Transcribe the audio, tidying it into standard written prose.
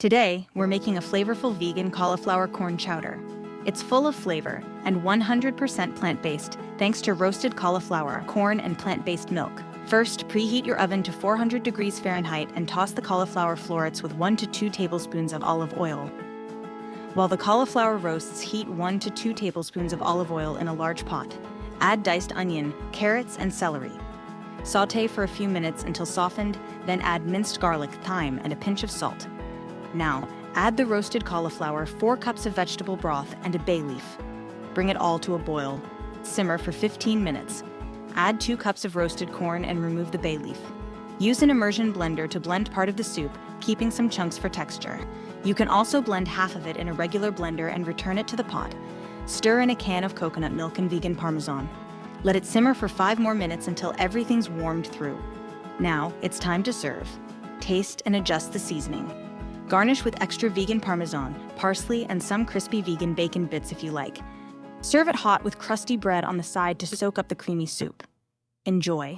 Today, we're making a flavorful vegan cauliflower corn chowder. It's full of flavor and 100% plant-based thanks to roasted cauliflower, corn, and plant-based milk. First, preheat your oven to 400 degrees Fahrenheit and toss the cauliflower florets with 1 to 2 tablespoons of olive oil. While the cauliflower roasts, heat 1 to 2 tablespoons of olive oil in a large pot. Add diced onion, carrots, and celery. Sauté for a few minutes until softened, then add minced garlic, thyme, and a pinch of salt. Now, add the roasted cauliflower, 4 cups of vegetable broth, and a bay leaf. Bring it all to a boil. Simmer for 15 minutes. Add 2 cups of roasted corn and remove the bay leaf. Use an immersion blender to blend part of the soup, keeping some chunks for texture. You can also blend half of it in a regular blender and return it to the pot. Stir in a can of coconut milk and vegan parmesan. Let it simmer for 5 more minutes until everything's warmed through. Now, it's time to serve. Taste and adjust the seasoning. Garnish with extra vegan parmesan, parsley, and some crispy vegan bacon bits if you like. Serve it hot with crusty bread on the side to soak up the creamy soup. Enjoy.